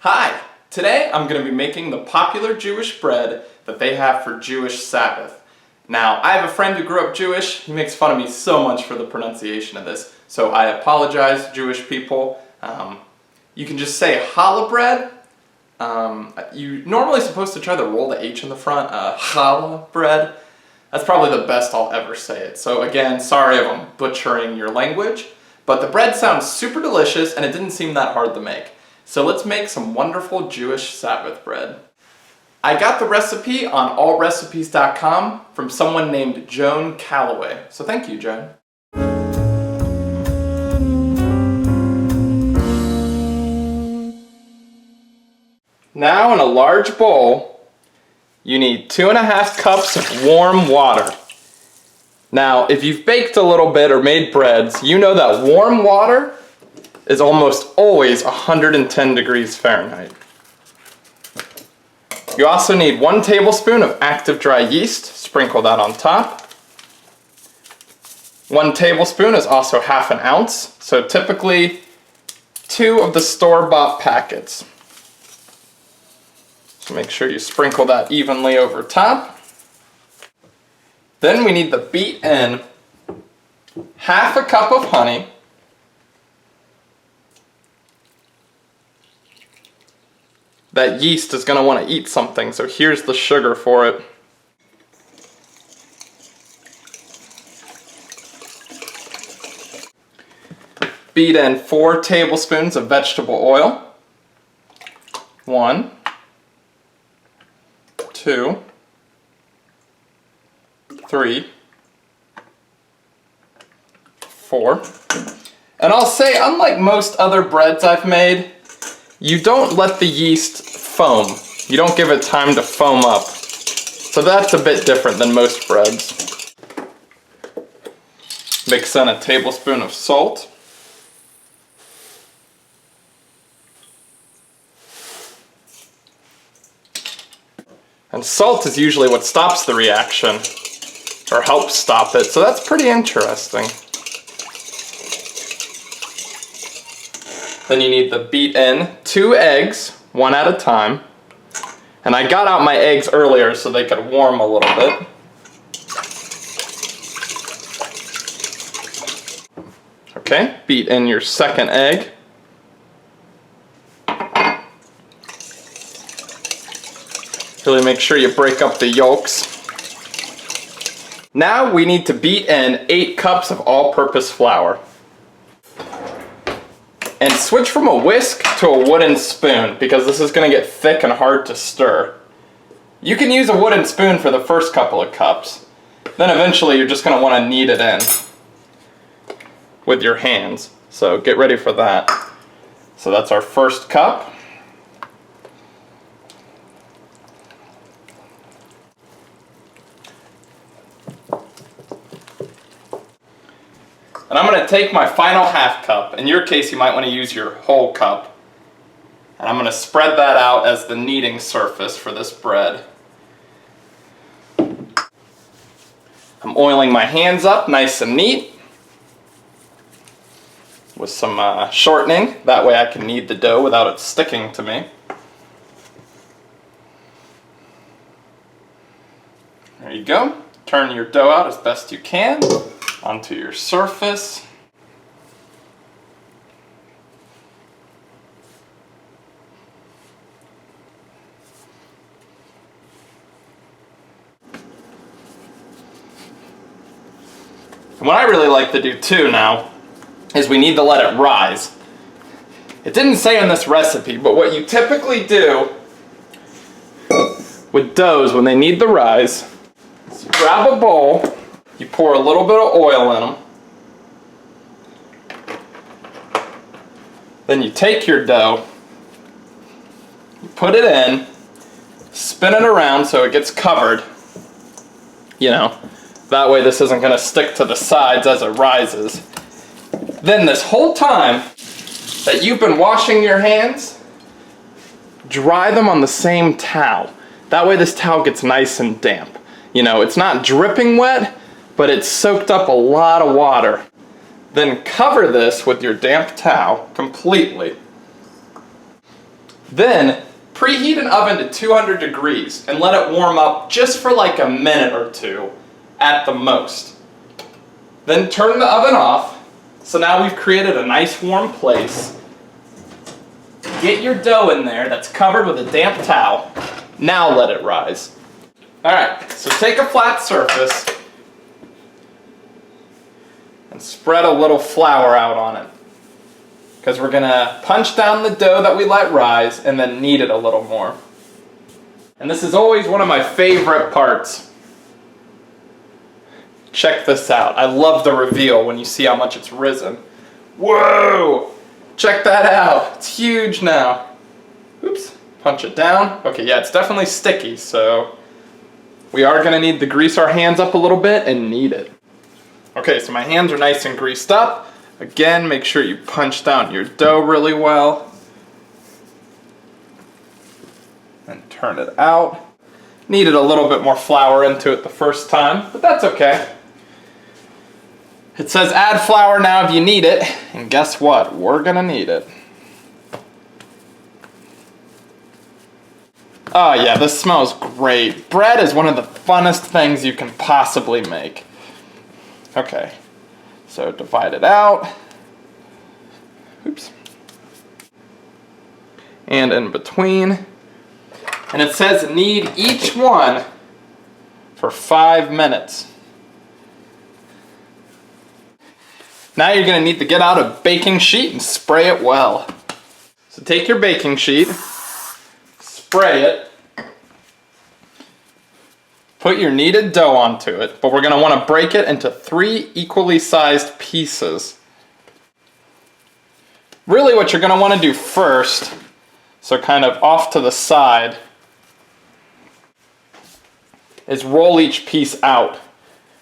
Hi! Today I'm going to be making the popular Jewish bread that they have for Jewish Sabbath. Now, I have a friend who grew up Jewish. He makes fun of me so much for the pronunciation of this, so I apologize, Jewish people. You can just say challah bread. You're normally supposed to try to roll the H in the front. Challah bread. That's probably the best I'll ever say it. So again, sorry if I'm butchering your language, but the bread sounds super delicious and it didn't seem that hard to make. So let's make some wonderful Jewish Sabbath bread. I got the recipe on allrecipes.com from someone named Joan Calloway. So thank you, Joan. Now in a large bowl, you need 2.5 cups of warm water. Now, if you've baked a little bit or made breads, you know that warm water is almost always 110 degrees Fahrenheit. You also need 1 tablespoon of active dry yeast. Sprinkle that on top. 1 tablespoon is also 1/2 ounce, so typically 2 of the store-bought packets. So make sure you sprinkle that evenly over top. Then we need to beat in 1/2 cup of honey, that yeast is going to want to eat something, so here's the sugar for it. Beat in 4 tablespoons of vegetable oil. 1, 2, 3, 4. And I'll say, unlike most other breads I've made, you don't let the yeast foam. You don't give it time to foam up. So that's a bit different than most breads. Mix in a tablespoon of salt. And salt is usually what stops the reaction, or helps stop it, so that's pretty interesting. Then you need to beat in 2 eggs, 1 at a time. And I got out my eggs earlier so they could warm a little bit. Okay, beat in your 2nd egg. Really make sure you break up the yolks. Now we need to beat in 8 cups of all-purpose flour. And switch from a whisk to a wooden spoon, because this is going to get thick and hard to stir. You can use a wooden spoon for the first couple of cups. Then eventually you're just going to want to knead it in with your hands. So get ready for that. So that's our first cup. And I'm going to take my final 1/2 cup. In your case, you might want to use your whole cup. And I'm going to spread that out as the kneading surface for this bread. I'm oiling my hands up nice and neat with some shortening. That way I can knead the dough without it sticking to me. There you go. Turn your dough out as best you can onto your surface. And what I really like to do too now is we need to let it rise. It didn't say in this recipe, but what you typically do with doughs when they need to rise is you grab a bowl, you pour a little bit of oil in them, then you take your dough, you put it in, spin it around so it gets covered, you know, that way this isn't going to stick to the sides as it rises. Then this whole time that you've been washing your hands, dry them on the same towel. That way this towel gets nice and damp. You know, it's not dripping wet, but it's soaked up a lot of water. Then cover this with your damp towel completely. Then preheat an oven to 200 degrees and let it warm up just for like a minute or two at the most. Then turn the oven off. So now we've created a nice warm place. Get your dough in there that's covered with a damp towel. Now let it rise. Alright, so take a flat surface and spread a little flour out on it. Because we're going to punch down the dough that we let rise and then knead it a little more. And this is always one of my favorite parts. Check this out. I love the reveal when you see how much it's risen. Whoa! Check that out. It's huge now. Oops. Punch it down. Okay, yeah, it's definitely sticky, so we are going to need to grease our hands up a little bit and knead it. Okay, so my hands are nice and greased up. Again, make sure you punch down your dough really well. And turn it out. Needed a little bit more flour into it the first time, but that's okay. It says add flour now if you need it, and guess what? We're gonna need it. Oh yeah, this smells great. Bread is one of the funnest things you can possibly make. Okay, so divide it out. Oops. And in between. And it says knead each one for 5 minutes. Now you're going to need to get out a baking sheet and spray it well. So take your baking sheet, spray it, put your kneaded dough onto it, but we're going to want to break it into 3 equally sized pieces. Really what you're going to want to do first, so kind of off to the side, is roll each piece out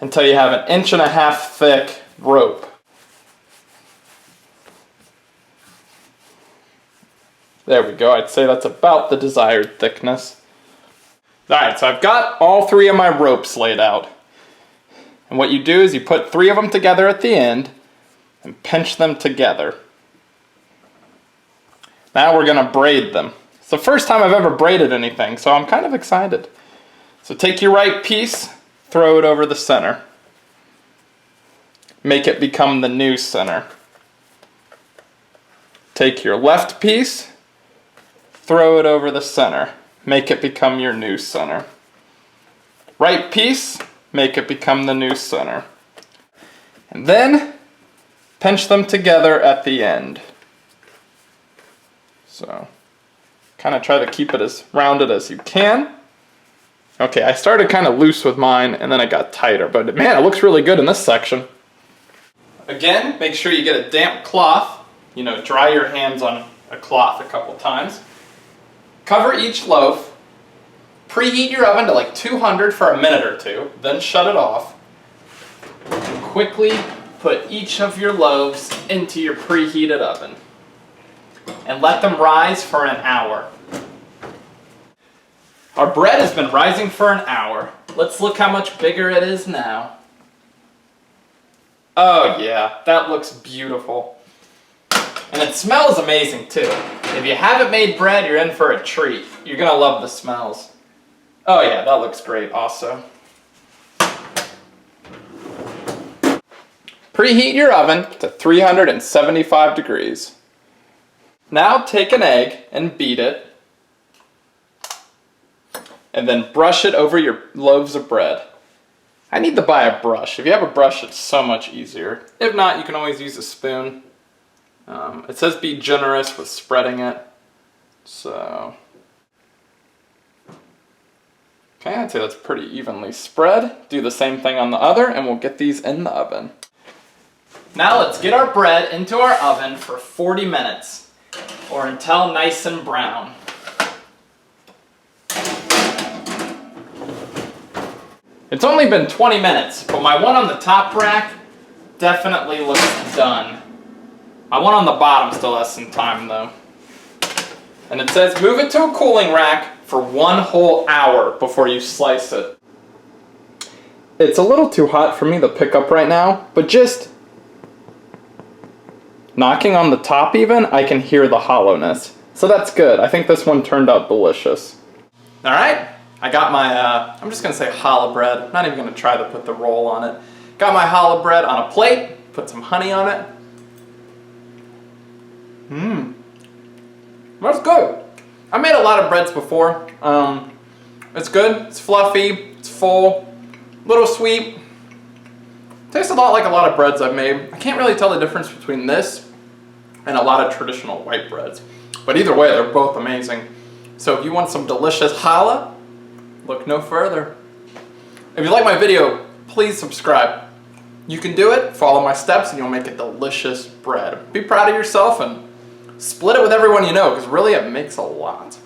until you have an 1.5 inch thick rope. There we go, I'd say that's about the desired thickness. Alright, so I've got all 3 of my ropes laid out. And what you do is you put 3 of them together at the end and pinch them together. Now we're going to braid them. It's the first time I've ever braided anything, so I'm kind of excited. So take your right piece, throw it over the center. Make it become the new center. Take your left piece, throw it over the center. Make it become your new center. Right piece, make it become the new center. And then, pinch them together at the end. So, kind of try to keep it as rounded as you can. Okay, I started kind of loose with mine and then I got tighter, but man, it looks really good in this section. Again, make sure you get a damp cloth. You know, dry your hands on a cloth a couple times. Cover each loaf. Preheat your oven to like 200 for a minute or two, then shut it off. And quickly put each of your loaves into your preheated oven. And let them rise for an hour. Our bread has been rising for an hour. Let's look how much bigger it is now. Oh yeah, that looks beautiful. And it smells amazing too. If you haven't made bread, you're in for a treat. You're gonna love the smells. Oh yeah, that looks great also. Preheat your oven to 375 degrees. Now take an egg and beat it. And then brush it over your loaves of bread. I need to buy a brush. If you have a brush, it's so much easier. If not, you can always use a spoon. It says be generous with spreading it. So, okay, I'd say that's pretty evenly spread. Do the same thing on the other, and we'll get these in the oven. Now let's get our bread into our oven for 40 minutes, or until nice and brown. It's only been 20 minutes, but my one on the top rack definitely looks done. My one on the bottom still has some time though. And it says move it to a cooling rack for 1 whole hour before you slice it. It's a little too hot for me to pick up right now, but just knocking on the top even, I can hear the hollowness. So that's good. I think this one turned out delicious. All right, I got my, I'm just gonna say challah bread. I'm not even gonna try to put the roll on it. Got my challah bread on a plate, put some honey on it. That's good. I made a lot of breads before. It's good, it's fluffy, it's full, a little sweet. Tastes a lot like a lot of breads I've made. I can't really tell the difference between this and a lot of traditional white breads. But either way, they're both amazing. So if you want some delicious challah, look no further. If you like my video, please subscribe. You can do it, follow my steps, and you'll make a delicious bread. Be proud of yourself and split it with everyone you know, because really it makes a lot.